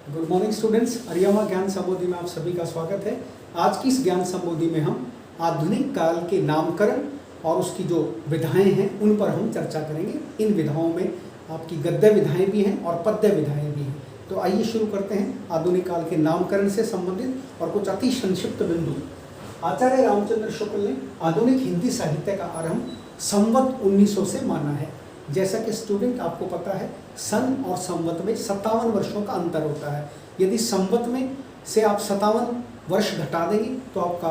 Good morning students, Ariyama ज्ञान संबोधि में आप सभी का स्वागत है। आज की इस ज्ञान संबोधि में हम आधुनिक काल के नामकरण और उसकी जो विधाएं हैं उन पर हम चर्चा करेंगे। इन विधाओं में आपकी गद्य विधाएं भी हैं और पद्य विधाएं भी हैं। तो आइए शुरू करते हैं आधुनिक काल के नामकरण से संबंधित और कुछ अति संक्षिप्त बिंदु। आचार्य रामचंद्र शुक्ल ने आधुनिक हिंदी साहित्य का आरंभ संवत 1900 से माना है। जैसा कि स्टूडेंट आपको पता है, सन और संवत में 57 वर्षों का अंतर होता है। यदि संवत में से आप 57 वर्ष घटा देंगे तो आपका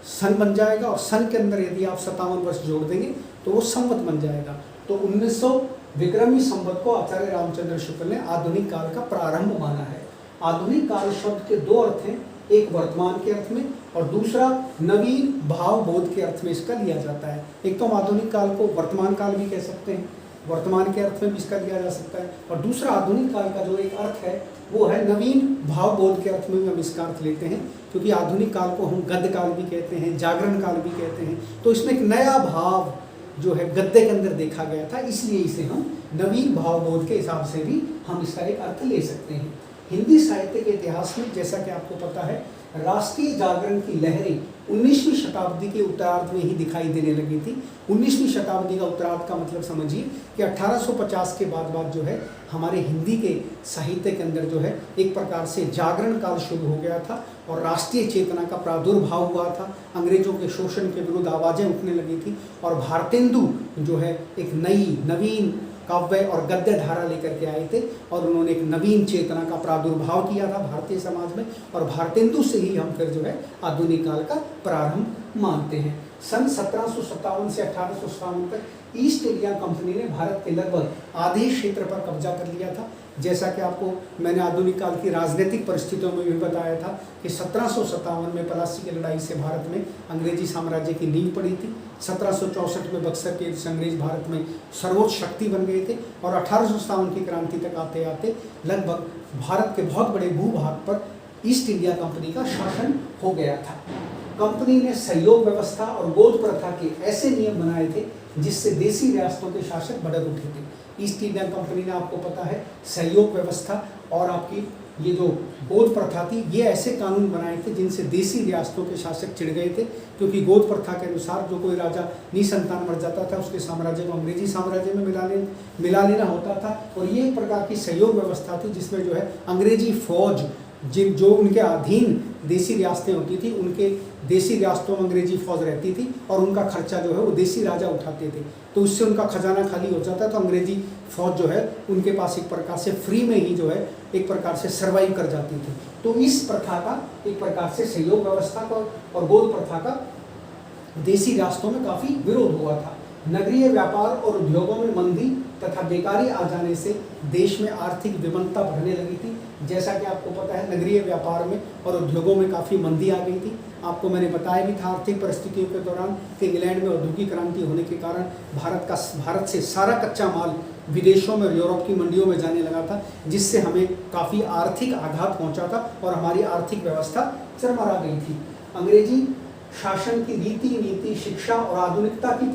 सन बन जाएगा, और सन के अंदर यदि आप 57 वर्ष जोड़ देंगे तो वो संवत बन जाएगा। तो 1900 विक्रमी संवत को आचार्य रामचंद्र शुक्ल ने आधुनिक काल का प्रारंभ माना है। आधुनिक काल शब्द के दो अर्थ हैं, एक वर्तमान के अर्थ में और दूसरा नवीन भाव बोध के अर्थ में इसका लिया जाता है। एक तो हम आधुनिक काल को वर्तमान काल भी कह सकते हैं, वर्तमान के अर्थ में भी इसका लिया जा सकता है, और दूसरा आधुनिक काल का जो एक अर्थ है वो है नवीन भाव बोध के अर्थ में भी हम इसका अर्थ लेते हैं। क्योंकि आधुनिक काल को हम गद्य काल भी कहते हैं, जागरण काल भी कहते हैं। तो इसमें एक नया भाव जो है गद्य के अंदर देखा गया था, इसलिए इसे हम नवीन भाव बोध के हिसाब से भी हम इसका एक अर्थ ले सकते हैं। हिंदी साहित्य के इतिहास में जैसा कि आपको पता है, राष्ट्रीय जागरण की लहरें 19वीं शताब्दी के उत्तरार्ध में ही दिखाई देने लगी थी। 19वीं शताब्दी का उत्तरार्ध का मतलब समझिए कि 1850 के बाद जो है हमारे हिंदी के साहित्य के अंदर जो है एक प्रकार से जागरण काल शुरू हो गया था और राष्ट्रीय चेतना का प्रादुर्भाव हुआ था। अंग्रेजों के शोषण के विरुद्ध आवाज़ें उठने लगी थी और भारतेंदु जो है एक नई नवीन काव्य और गद्य धारा लेकर के आए थे और उन्होंने एक नवीन चेतना का प्रादुर्भाव किया था भारतीय समाज में, और भारतेंदु से ही हम फिर जो है आधुनिक काल का प्रारंभ मानते हैं। सन 1757 से 1857 तक ईस्ट इंडिया कंपनी ने भारत के लगभग आधे क्षेत्र पर कब्जा कर लिया था। जैसा कि आपको मैंने आधुनिक काल की राजनीतिक परिस्थितियों में भी बताया था कि 1757 में प्लासी की लड़ाई से भारत में अंग्रेजी साम्राज्य की नींव पड़ी थी। 1764 में बक्सर के अंग्रेज भारत में सर्वोच्च शक्ति बन गए थे और 1857 की क्रांति तक आते आते लगभग भारत के बहुत बड़े भूभाग पर ईस्ट इंडिया कंपनी का शासन हो गया था। कंपनी ने सहयोग व्यवस्था और गोद प्रथा के ऐसे नियम बनाए थे जिससे देसी रियासतों के शासक भड़क उठे थे। ईस्ट इंडिया कंपनी ने, आपको पता है, सहयोग व्यवस्था और आपकी ये जो गोद प्रथा थी, ये ऐसे कानून बनाए थे जिनसे देसी रियासतों के शासक चिढ़ गए थे। क्योंकि गोद प्रथा के अनुसार जो कोई राजा निसंतान मर जाता था उसके साम्राज्य को अंग्रेजी साम्राज्य में मिला लेना होता था। और ये एक प्रकार की सहयोग व्यवस्था थी जिसमें जो है अंग्रेजी फौज जो उनके अधीन देसी रियासतें होती थी, उनके देसी रियासतों में अंग्रेजी फौज रहती थी और उनका खर्चा जो है वो देसी राजा उठाते थे। तो उससे उनका खजाना खाली हो जाता, तो अंग्रेजी फौज जो है उनके पास एक प्रकार से फ्री में ही जो है एक प्रकार से सर्वाइव कर जाती थी। तो इस प्रथा का एक प्रकार से सहयोग व्यवस्था का और गोद प्रथा का देसी रियासतों में काफ़ी विरोध हुआ था। नगरीय व्यापार और उद्योगों में मंदी तथा बेकारी आ जाने से देश में आर्थिक विमंता बढ़ने लगी थी। जैसा कि आपको पता है, नगरीय व्यापार में और उद्योगों में काफ़ी मंदी आ गई थी। आपको मैंने बताया भी था आर्थिक परिस्थितियों के दौरान कि इंग्लैंड में औद्योगिक क्रांति होने के कारण भारत से सारा कच्चा माल विदेशों में और यूरोप की मंडियों में जाने लगा था, जिससे हमें काफ़ी आर्थिक आघात पहुंचा था और हमारी आर्थिक व्यवस्था चरमरा गई थी। अंग्रेजी शासन की रीति नीति, शिक्षा और आधुनिकता की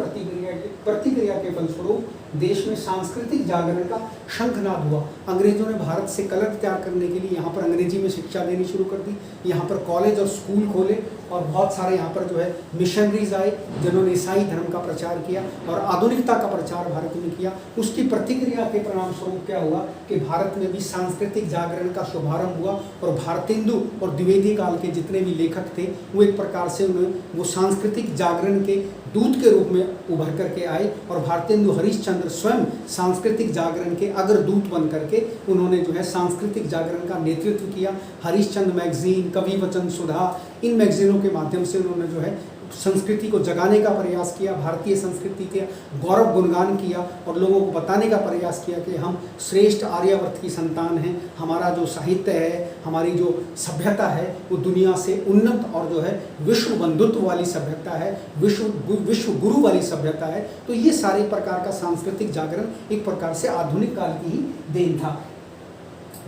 प्रतिक्रिया के फलस्वरूप देश में सांस्कृतिक जागरण का शंखनाद हुआ। अंग्रेजों ने भारत से कलर तैयार करने के लिए यहाँ पर अंग्रेजी में शिक्षा देनी शुरू कर दी। यहाँ पर कॉलेज और स्कूल खोले और बहुत सारे यहाँ पर जो है मिशनरीज आए जिन्होंने ईसाई धर्म का प्रचार किया और आधुनिकता का प्रचार भारत में किया। उसकी प्रतिक्रिया के परिणाम स्वरूप क्या हुआ कि भारत में भी सांस्कृतिक जागरण का शुभारंभ हुआ और भारतेंदु और द्विवेदी काल के जितने भी लेखक थे वो एक प्रकार से वो सांस्कृतिक जागरण के दूत के रूप में उभर करके आए और भारतेंदु हरिश्चंद्र स्वयं सांस्कृतिक जागरण के अग्रदूत बन करके उन्होंने जो है सांस्कृतिक जागरण का नेतृत्व किया। हरिश्चंद्र मैगजीन, कवि वचन सुधा, इन मैगजीनों के माध्यम से उन्होंने जो है संस्कृति को जगाने का प्रयास किया, भारतीय संस्कृति के गौरव गुणगान किया और लोगों को बताने का प्रयास किया कि हम श्रेष्ठ आर्यावर्त की संतान हैं। हमारा जो साहित्य है, हमारी जो सभ्यता है वो दुनिया से उन्नत और जो है विश्व बंधुत्व वाली सभ्यता है, विश्व गुरु वाली सभ्यता है। तो ये सारे प्रकार का सांस्कृतिक जागरण एक प्रकार से आधुनिक काल की ही देन था।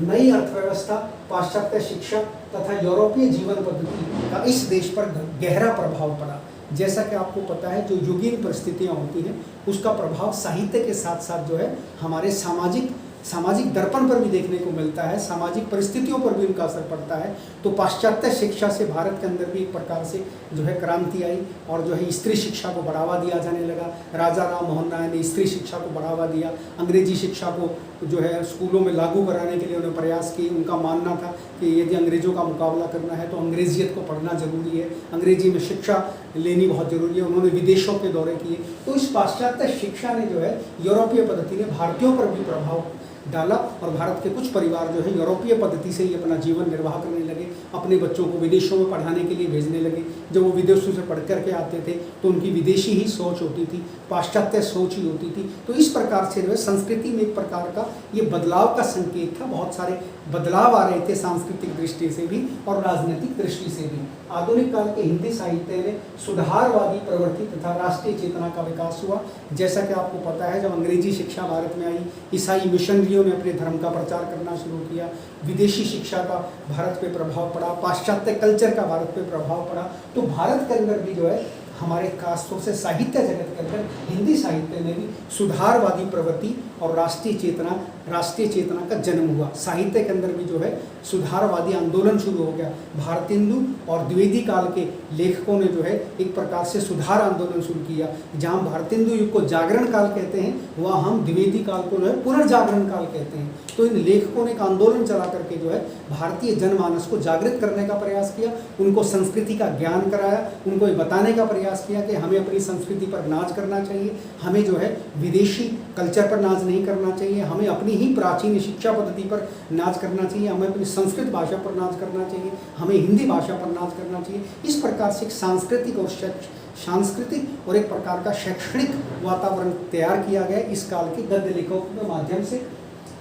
नई अर्थव्यवस्था, पाश्चात्य शिक्षा तथा यूरोपीय जीवन पद्धति का इस देश पर गहरा प्रभाव पड़ा। जैसा कि आपको पता है, जो युगीन परिस्थितियाँ होती हैं उसका प्रभाव साहित्य के साथ साथ जो है हमारे सामाजिक सामाजिक दर्पण पर भी देखने को मिलता है, सामाजिक परिस्थितियों पर भी उनका असर पड़ता है। तो पाश्चात्य शिक्षा से भारत के अंदर भी एक प्रकार से जो है क्रांति आई और जो है स्त्री शिक्षा को बढ़ावा दिया जाने लगा। राजा राम मोहन राय ने स्त्री शिक्षा को बढ़ावा दिया, अंग्रेजी शिक्षा को जो है स्कूलों में लागू कराने के लिए उन्होंने प्रयास किए। उनका मानना था कि यदि अंग्रेज़ों का मुकाबला करना है तो अंग्रेजियत को पढ़ना जरूरी है, अंग्रेजी में शिक्षा लेनी बहुत ज़रूरी है। उन्होंने विदेशों के दौरे किए। तो इस पाश्चात्य शिक्षा ने जो है यूरोपीय पद्धति ने भारतीयों पर भी प्रभाव डाला और भारत के कुछ परिवार जो है यूरोपीय पद्धति से ही अपना जीवन निर्वाह करने लगे, अपने बच्चों को विदेशों में पढ़ाने के लिए भेजने लगे। जब वो विदेशों से पढ़ कर के आते थे तो उनकी विदेशी ही सोच होती थी, पाश्चात्य सोच ही होती थी। तो इस प्रकार से जो है संस्कृति में एक प्रकार का ये बदलाव का संकेत था। बहुत सारे बदलाव आ रहे थे सांस्कृतिक दृष्टि से भी और राजनीतिक दृष्टि से भी। आधुनिक काल के हिंदी साहित्य में सुधारवादी प्रवृत्ति तथा राष्ट्रीय चेतना का विकास हुआ। जैसा कि आपको पता है, जब अंग्रेजी शिक्षा भारत में आई, ईसाई मिशनरियों ने अपने धर्म का प्रचार करना शुरू किया, विदेशी शिक्षा का भारत पे प्रभाव पड़ा, पाश्चात्य कल्चर का भारत पे प्रभाव पड़ा। तो भारत के अंदर भी जो है हमारे खासतौर से साहित्य जगत के अंदर हिंदी साहित्य में भी सुधारवादी प्रवृत्ति और राष्ट्रीय चेतना का जन्म हुआ। साहित्य के अंदर भी जो है सुधारवादी आंदोलन शुरू हो गया। भारतेंदु और द्विवेदी काल के लेखकों ने जो है एक प्रकार से सुधार आंदोलन शुरू किया। जहाँ भारतेंदु युग को जागरण काल कहते हैं, वहाँ हम द्विवेदी काल को जो है पुनर्जागरण काल कहते हैं। तो इन लेखकों ने एक आंदोलन चला करके जो है भारतीय जनमानस को जागृत करने का प्रयास किया, उनको संस्कृति का ज्ञान कराया, उनको ये बताने का प्रयास किया कि हमें अपनी संस्कृति पर नाच करना चाहिए, हमें जो है विदेशी कल्चर पर नाच नहीं करना चाहिए, हमें अपनी ही प्राचीन शिक्षा पद्धति पर नाच करना चाहिए, हमें अपनी संस्कृत भाषा पर नाच करना चाहिए, हमें हिंदी भाषा पर नाच करना चाहिए। इस प्रकार से एक सांस्कृतिक और एक प्रकार का शैक्षणिक वातावरण तैयार किया गया इस काल के गद्य लेखकों के माध्यम से।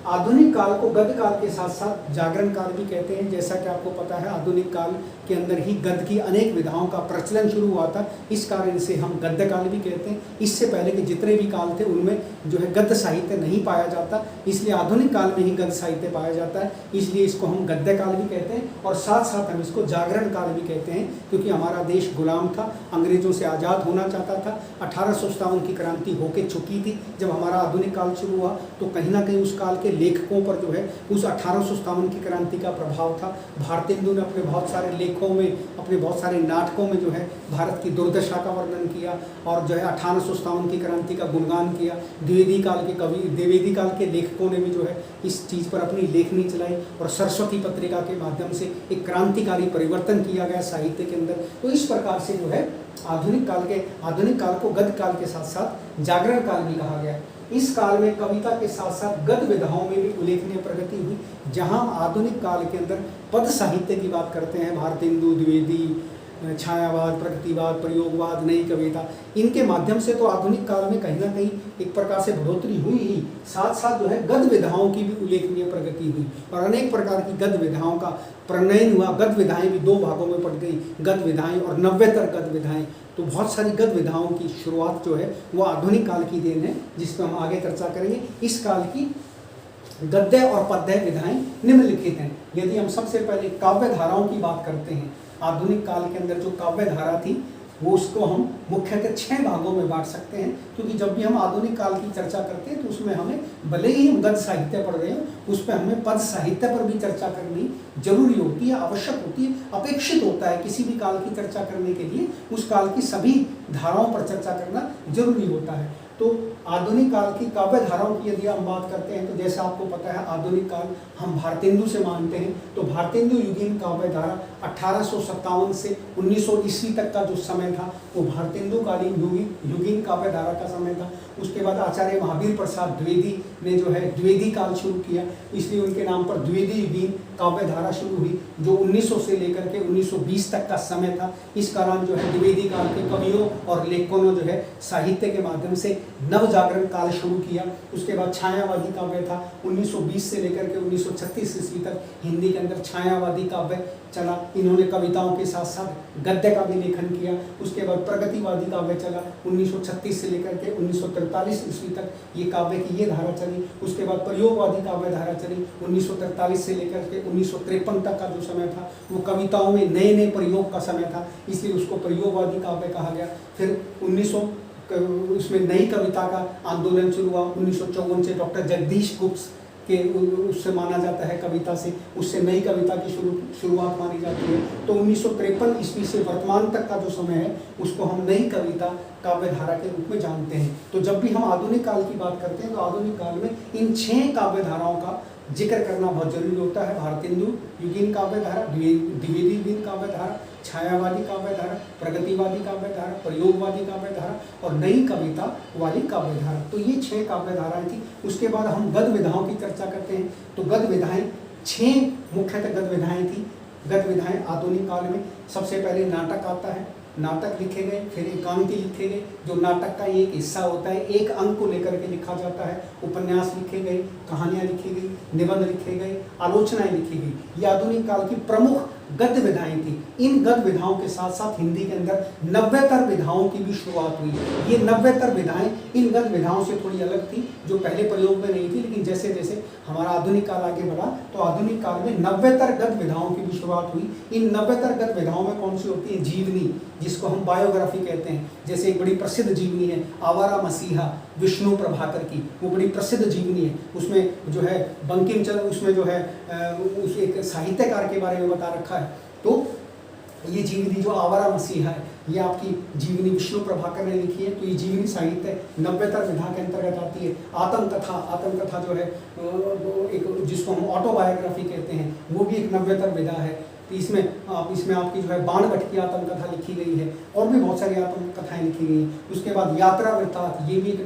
आधुनिक काल को गद्य काल के साथ साथ जागरण काल भी कहते हैं। जैसा कि आपको पता है, आधुनिक काल के अंदर ही गद्य की अनेक विधाओं का प्रचलन शुरू हुआ था, इस कारण इसे हम गद्य काल भी कहते हैं। इससे पहले के जितने भी काल थे उनमें जो है गद्य साहित्य नहीं पाया जाता, इसलिए आधुनिक काल में ही गद्य साहित्य पाया जाता है, इसलिए इसको हम गद्य काल भी कहते हैं। और साथ साथ हम इसको जागरण काल भी कहते हैं, क्योंकि हमारा देश गुलाम था, अंग्रेजों से आज़ाद होना चाहता था। 1857 की क्रांति होके चुकी थी। जब हमारा आधुनिक काल शुरू हुआ तो कहीं ना कहीं उस काल के लेखकों पर जो है उस 1857 की क्रांति का प्रभाव था। भारतेंदु ने अपने बहुत सारे लेखों में, अपने बहुत सारे नाटकों में जो है भारत की दुर्दशा का वर्णन किया और जो है 1857 की क्रांति का गुणगान किया। द्विवेदी काल के लेखकों ने भी जो है इस चीज़ पर अपनी लेखनी चलाई और सरस्वती पत्रिका के माध्यम से एक क्रांतिकारी परिवर्तन किया गया साहित्य के अंदर। तो इस प्रकार से जो है आधुनिक काल को गद्य काल के साथ साथ जागरण काल भी कहा गया। इस काल में कविता के साथ साथ गद्य विधाओं में भी उल्लेखनीय प्रगति हुई। जहां आधुनिक काल के अंदर पद साहित्य की बात करते हैं, भारतेंदु, द्विवेदी, छायावाद, प्रगतिवाद, प्रयोगवाद, नई कविता, इनके माध्यम से तो आधुनिक काल में कहीं ना कहीं एक प्रकार से बढ़ोतरी हुई ही, साथ साथ जो है गद्य विधाओं की भी उल्लेखनीय प्रगति हुई और अनेक प्रकार की गद्य विधाओं का प्रणयन हुआ। गद्य विधाएं भी दो भागों में पड़ गई, गद्य विधाएं और नव्यतर गद्य विधाएं। तो बहुत सारी गद्य विधाओं की शुरुआत जो है वो आधुनिक काल की देन है, जिस पर हम आगे चर्चा करेंगे। इस काल की गद्य और पद्य विधाएं निम्नलिखित हैं। यदि हम सबसे पहले काव्य धाराओं की बात करते हैं, आधुनिक काल के अंदर जो काव्य धारा थी वो उसको हम मुख्यतः 6 भागों में बांट सकते हैं, क्योंकि जब भी हम आधुनिक काल की चर्चा करते हैं तो उसमें हमें भले ही हम गद्य साहित्य पढ़ रहे हैं उस पर हमें पद साहित्य पर भी चर्चा करनी जरूरी होती है, आवश्यक होती है, अपेक्षित होता है। किसी भी काल की चर्चा करने के लिए उस काल की सभी धाराओं पर चर्चा करना जरूरी होता है। तो आधुनिक काल की काव्य धाराओं की यदि हम बात करते हैं तो जैसा आपको पता है आधुनिक काल हम भारतेंदु से मानते हैं, तो भारतेंदु युगीन काव्य धारा 1857 से 1900 ईस्वी तक का जो समय था वो भारतेंदु कालीन युगीन काव्य धारा का समय था। उसके बाद आचार्य महावीर प्रसाद द्विवेदी ने जो है द्विवेदी काल शुरू किया, इसलिए उनके नाम पर द्विवेदी युगीन काव्य धारा शुरू हुई, जो 1900 से लेकर के 1920 तक का समय था। इस कारण जो है द्विवेदी काल के कवियों और लेखकों ने जो है साहित्य के माध्यम से नव जागरण काल शुरू किया। उसके बाद छायावादी काव्य था, 1920 से लेकर के 1936 ईस्वी तक हिंदी के अंदर छायावादी काव्य चला। इन्होंने कविताओं के साथ साथ गद्य का भी लेखन किया। उसके बाद प्रगतिवादी काव्य चला, 1936 से लेकर के 1943 ईस्वी तक ये काव्य की ये धारा चली। उसके बाद प्रयोगवादी काव्य धारा चली, 1943 से लेकर के 1953 तक का जो समय था वो कविताओं में नए नए प्रयोग का समय था, इसलिए उसको प्रयोगवादी काव्य कहा गया। फिर 1900 उसमें नई कविता का आंदोलन शुरू हुआ। 1954 से डॉक्टर जगदीश गुप्त के उससे माना जाता है, कविता से, उससे नई कविता की शुरुआत मानी जाती है। तो 1953 ईस्वी से वर्तमान तक का जो समय है उसको हम नई कविता काव्य धारा के रूप में जानते हैं। तो जब भी हम आधुनिक काल की बात करते हैं तो आधुनिक काल में इन 6 काव्य धाराओं का जिक्र करना बहुत जरूरी होता है। भारतेंदु युगीन काव्य धारा, द्विवेदी युगीन काव्य धारा, छायावादी काव्य धारा, प्रगतिवादी काव्य धारा, प्रयोगवादी काव्य धारा और नई कविता वाली काव्य धारा। तो ये 6 काव्य धाराएं थी। उसके बाद हम गद्य विधाओं की चर्चा करते हैं। तो गद्य विधाएं 6 मुख्यतः गद्य विधाएं थी। गद्य विधाएं आधुनिक काल में सबसे पहले नाटक आता है, नाटक लिखे गए, फिर एकांकी लिखे गए जो नाटक का एक हिस्सा होता है, एक अंक को लेकर के लिखा जाता है, उपन्यास लिखे गए, कहानियाँ लिखी गई, निबंध लिखे गए, आलोचनाएं लिखी गई। ये आधुनिक काल की प्रमुख गद्य विधाएं थी। इन गद्य विधाओं के साथ साथ हिंदी के अंदर नव्यतर विधाओं की भी शुरुआत हुई। ये नव्यतर विधाएं इन गद्य विधाओं से थोड़ी अलग थी, जो पहले प्रयोग में नहीं थी, लेकिन जैसे जैसे हमारा आधुनिक काल आगे बढ़ा तो आधुनिक काल में नव्यतर गद्य विधाओं की भी शुरुआत हुई। इन नव्यतर गद्य विधाओं में कौन सी होती है? जीवनी, जिसको हम बायोग्राफी कहते हैं। जैसे एक बड़ी प्रसिद्ध जीवनी है आवारा मसीहा विष्णु प्रभाकर की, वो बड़ी प्रसिद्ध जीवनी है। उसमें जो है बंकिम चंद्र, उसमें जो है उस एक साहित्यकार के बारे में बता रखा है। तो ये जीवनी जो आवारा मसीहा है, ये आपकी जीवनी विष्णु प्रभाकर ने लिखी है। तो ये जीवनी साहित्य नव्यतर विधा के अंतर्गत आती है। आत्मकथा जो है वो एक जिसको हम ऑटोबायोग्राफी कहते हैं, वो भी एक नव्यतर विधा है। तो इसमें आपकी जो है बाणभट्ट की आत्मकथा लिखी गई है और भी बहुत सारी आत्मकथाएं लिखी गई हैं। उसके बाद यात्रा वृत्तांत, ये भी एक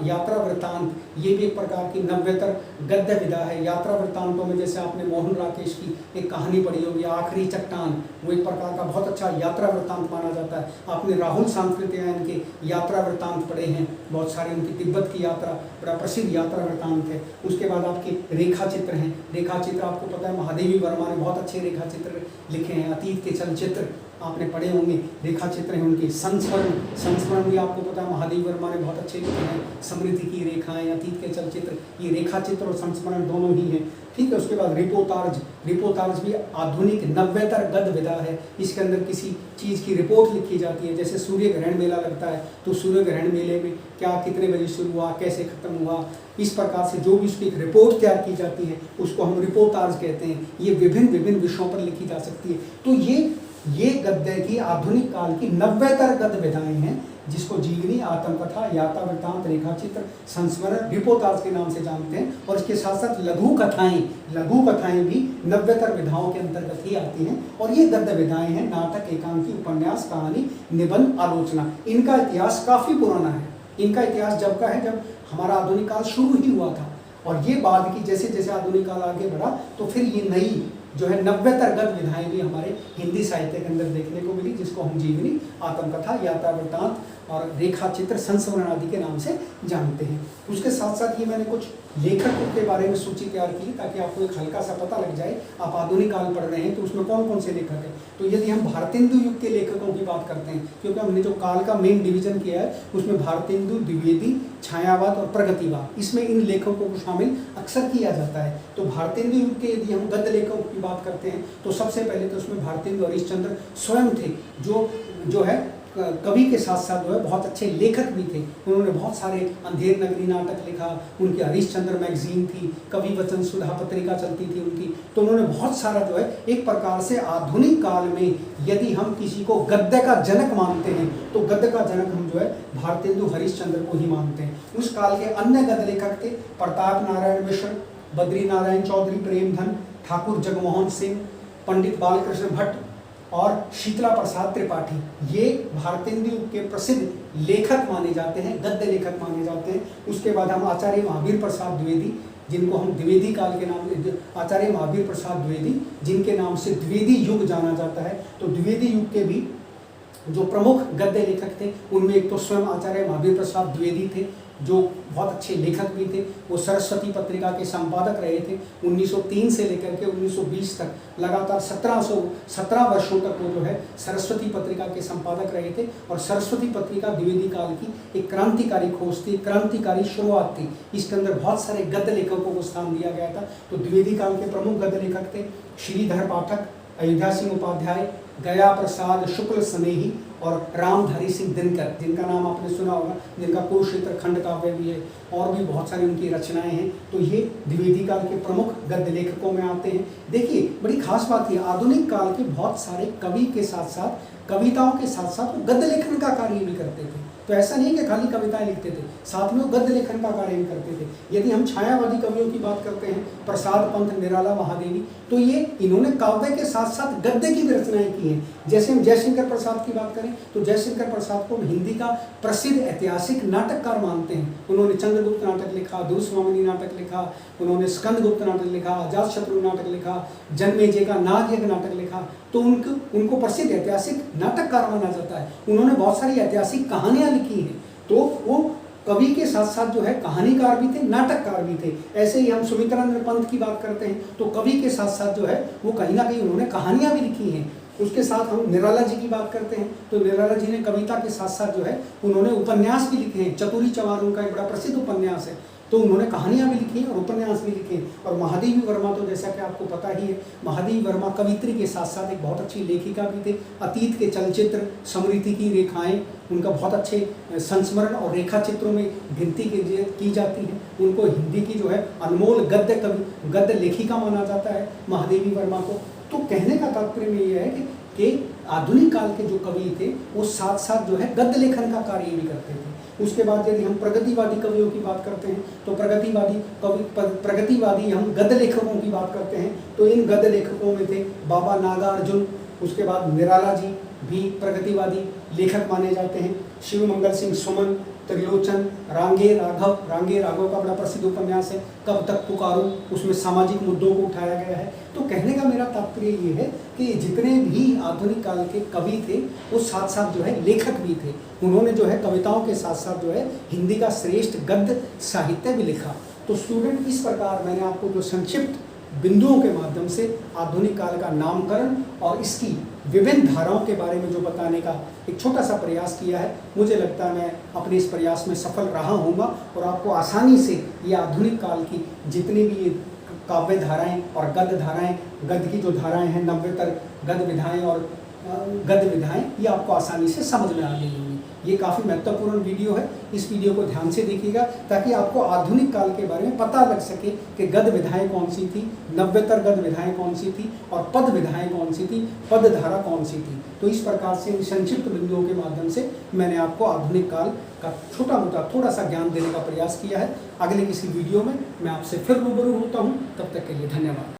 यात्रा वृत्तांत, ये भी एक प्रकार की नव्यतर गद्य विधा है। यात्रा वृत्तांतों में जैसे आपने मोहन राकेश की एक कहानी पढ़ी होगी आखिरी चट्टान, वो एक प्रकार का बहुत अच्छा यात्रा वृत्तांत माना जाता है। आपने राहुल सांकृत्यायन के यात्रा वृत्तांत पढ़े हैं, बहुत सारे उनकी तिब्बत की यात्रा बड़ा प्रसिद्ध यात्रा वृत्तांत है। उसके बाद आपके रेखा चित्र हैं। रेखा चित्र आपको पता है महादेवी वर्मा ने बहुत अच्छे रेखा चित्र लिखे हैं। अतीत के चलचित्र आपने पढ़े होंगे, रेखा चित्र हैं उनके। संस्मरण भी आपको पता है महादेवी वर्मा ने बहुत अच्छे लिखे हैं। समृद्धि की रेखाएं, अतीत के चलचित्र, ये रेखा चित्र और संस्मरण दोनों ही हैं। ठीक है। उसके बाद रिपोर्टार्ज भी आधुनिक नव्यतर गद्य विधा है। इसके अंदर किसी चीज़ की रिपोर्ट लिखी जाती है। जैसे सूर्य ग्रहण मेला लगता है तो सूर्य ग्रहण मेले में क्या कितने बजे शुरू हुआ, कैसे खत्म हुआ, इस प्रकार से जो भी उसकी एक रिपोर्ट तैयार की जाती है उसको हम रिपोर्टार्ज कहते हैं। ये विभिन्न विषयों पर लिखी जा सकती है। तो ये गद्य की आधुनिक काल की नव्यतर गद्य विधाएं हैं, जिसको जीवनी, आत्मकथा, यात्रा वृत्तांत, रेखाचित्र, संस्मरण, रिपोर्टार्ज के नाम से जानते हैं। और इसके साथ साथ लघु कथाएं भी नव्यतर विधाओं के अंतर्गत ही आती हैं। और ये गद्य विधाएं हैं नाटक, एकांकी, उपन्यास, कहानी, निबंध, आलोचना। इनका इतिहास काफ़ी पुराना है। इनका इतिहास जब का है जब हमारा आधुनिक काल शुरू ही हुआ था। और ये बाद की जैसे जैसे आधुनिक काल आगे बढ़ा तो फिर ये नई जो है नव्यतर गद्य विधाएं भी हमारे हिंदी साहित्य के अंदर देखने को मिली, जिसको हम जीवनी, आत्मकथा, यात्रा वृत्तांत और रेखा चित्र, संस्मरण आदि के नाम से जानते हैं। उसके साथ साथ ये मैंने कुछ लेखकों के बारे में सूची तैयार की ताकि आपको एक हल्का सा पता लग जाए। आप आधुनिक काल पढ़ रहे हैं तो उसमें कौन कौन से लेखक हैं। तो यदि हम भारतेंदु युग के लेखकों की बात करते हैं, क्योंकि हमने जो काल का मेन डिवीजन किया है उसमें भारतेंदु, द्विवेदी, छायावाद और प्रगतिवाद, इसमें इन लेखकों को शामिल अक्सर किया जाता है। तो भारतेंदु युग के यदि हम गद्य लेखकों की बात करते हैं तो सबसे पहले तो उसमें भारतेंदु हरिश्चंद्र स्वयं थे, जो है कवि के साथ साथ जो है बहुत अच्छे लेखक भी थे। उन्होंने बहुत सारे अंधेर नगरी नाटक लिखा, उनकी हरिश्चंद्र मैगजीन थी, कवि वचन सुधा पत्रिका चलती थी उनकी। तो उन्होंने बहुत सारा जो है एक प्रकार से आधुनिक काल में यदि हम किसी को गद्य का जनक मानते हैं तो गद्य का जनक हम जो है भारतेंदु हरिश्चंद्र को ही मानते हैं। उस काल के अन्य गद्य लेखक थे प्रताप नारायण मिश्र, बद्री नारायण चौधरी, प्रेमधन, ठाकुर जगमोहन सिंह, पंडित बालकृष्ण भट्ट और शीतला प्रसाद त्रिपाठी। ये भारतेंदु युग के प्रसिद्ध लेखक माने जाते हैं, गद्य लेखक माने जाते हैं। उसके बाद हम आचार्य महावीर प्रसाद द्विवेदी, जिनको हम द्विवेदी काल के नाम, आचार्य महावीर प्रसाद द्विवेदी जिनके नाम से द्विवेदी युग जाना जाता है। तो द्विवेदी युग के भी जो प्रमुख गद्य लेखक थे उनमें एक तो स्वयं आचार्य महावीर प्रसाद द्विवेदी थे, जो बहुत अच्छे लेखक भी थे। वो सरस्वती पत्रिका के संपादक रहे थे। 1903 से लेकर के 1920 तक लगातार 17 वर्षों तक वो जो है सरस्वती पत्रिका के संपादक रहे थे। और सरस्वती पत्रिका द्विवेदी काल की एक क्रांतिकारी खोज थी, क्रांतिकारी शुरुआत थी। इसके अंदर बहुत सारे गद्य लेखकों को स्थान दिया गया था। तो द्विवेदी काल के प्रमुख गद्य लेखक थे श्रीधर पाठक, अयोध्या सिंह उपाध्याय, गया प्रसाद शुक्ल स्नेही और रामधारी सिंह दिनकर, जिनका नाम आपने सुना होगा, जिनका कुरुक्षेत्र खंड काव्य भी है और भी बहुत सारी उनकी रचनाएं हैं। तो ये द्विवेदी काल के प्रमुख गद्य लेखकों में आते हैं। देखिए बड़ी खास बात है, आधुनिक काल के बहुत सारे कवि के साथ साथ, कविताओं के साथ साथ वो गद्य लेखन का कार्य भी करते थे। तो ऐसा नहीं कि खाली कविताएं लिखते थे, साथ में वो गद्य लेखन का कार्य भी करते थे। यदि हम छायावादी कवियों की बात करते हैं, प्रसाद पंत, निराला महादेवी, तो ये इन्होंने काव्य के साथ साथ गद्य की भी रचनाएं की हैं। जैसे हम जयशंकर प्रसाद की बात करें तो जयशंकर प्रसाद को हिंदी का प्रसिद्ध ऐतिहासिक नाटककार मानते हैं। उन्होंने चंद्रगुप्त नाटक लिखा, दुर्स्वामिनी नाटक लिखा, उन्होंने स्कंदगुप्त नाटक लिखा, अजातशत्रु नाटक लिखा, जन्मेजय का नागयज्ञ नाटक लिखा। तो उनको प्रसिद्ध ऐतिहासिक नाटककार माना जाता है। उन्होंने बहुत सारी ऐतिहासिक कहानियां लिखी हैं। तो वो कवि के साथ साथ जो है कहानीकार भी थे, नाटककार भी थे। ऐसे ही हम सुमित्रानंद पंत की बात करते हैं तो कवि के साथ साथ जो है वो कहीं ना कहीं उन्होंने कहानियां भी लिखी हैं। उसके साथ हम निराला जी की बात करते हैं तो निराला जी ने कविता के साथ साथ जो है उन्होंने उपन्यास भी लिखे हैं। चतुरी चमार उनका एक बड़ा प्रसिद्ध उपन्यास है। तो उन्होंने कहानियां भी लिखी हैं और उपन्यास भी लिखे हैं। और महादेवी वर्मा तो जैसा कि आपको पता ही है, महादेवी वर्मा कवित्री के साथ साथ एक बहुत अच्छी लेखिका भी थे। अतीत के चलचित्र, स्मृति की रेखाएं, उनका बहुत अच्छे संस्मरण और रेखा चित्रों में गिनती की जाती है। उनको हिंदी की जो है अनमोल गद्य लेखिका माना जाता है महादेवी वर्मा को। तो कहने का तात्पर्य में यह है कि आधुनिक काल के जो कवि थे वो साथ साथ जो है गद्य लेखन का कार्य भी करते थे। उसके बाद यदि हम प्रगतिवादी कवियों की बात करते हैं तो प्रगतिवादी हम गद्य लेखकों की बात करते हैं तो इन गद्य लेखकों में थे बाबा नागार्जुन, उसके बाद निराला जी भी प्रगतिवादी लेखक माने जाते हैं। शिवमंगल सिंह सुमन, त्रिलोचन, रांगे राघव का बड़ा प्रसिद्ध उपन्यास है कब तक पुकारूं, उसमें सामाजिक मुद्दों को उठाया गया है। तो कहने का मेरा तात्पर्य ये है कि जितने भी आधुनिक काल के कवि थे वो साथ साथ जो है लेखक भी थे। उन्होंने जो है कविताओं के साथ साथ जो है हिंदी का श्रेष्ठ गद्य साहित्य भी लिखा। तो स्टूडेंट, इस प्रकार मैंने आपको जो संक्षिप्त बिंदुओं के माध्यम से आधुनिक काल का नामकरण और इसकी विभिन्न धाराओं के बारे में जो बताने का एक छोटा सा प्रयास किया है, मुझे लगता है मैं अपने इस प्रयास में सफल रहा हूँगा और आपको आसानी से ये आधुनिक काल की जितनी भी ये काव्य धाराएं और गद्य धाराएं, गद्य की जो धाराएं हैं, नव्यतर गद्य विधाएं और गद्य विधाएं, ये आपको आसानी से समझ में आ गई होंगी। ये काफ़ी महत्वपूर्ण वीडियो है, इस वीडियो को ध्यान से देखिएगा ताकि आपको आधुनिक काल के बारे में पता लग सके कि गद्य विधाएं कौन सी थी, नव्यतर गद्य विधाएं कौन सी थी और पद विधाएं कौन सी थी, पद धारा कौन सी थी। तो इस प्रकार से इन संक्षिप्त बिंदुओं के माध्यम से मैंने आपको आधुनिक काल का छोटा मोटा थोड़ा सा ज्ञान देने का प्रयास किया है। अगले किसी वीडियो में मैं आपसे फिर रूबरू होता हूँ, तब तक के लिए धन्यवाद।